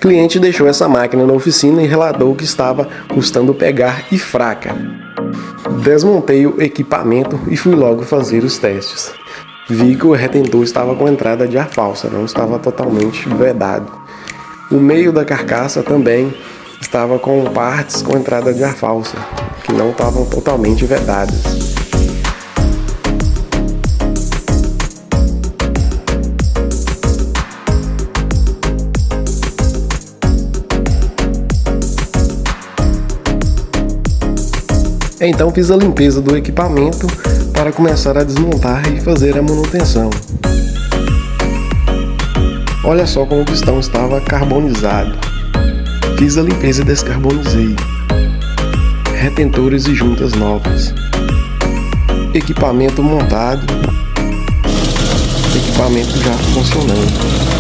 cliente deixou essa máquina na oficina e relatou que estava custando pegar e fraca. Desmontei o equipamento e fui logo fazer os testes. Vi que o retentor estava com entrada de ar falsa, não estava totalmente vedado. O meio da carcaça também estava com partes com entrada de ar falsa, que não estavam totalmente vedadas. Então fiz a limpeza do equipamento para começar a desmontar e fazer a manutenção. Olha só como o pistão estava carbonizado. Fiz a limpeza e descarbonizei. Retentores e juntas novas. Equipamento montado. Equipamento já funcionando.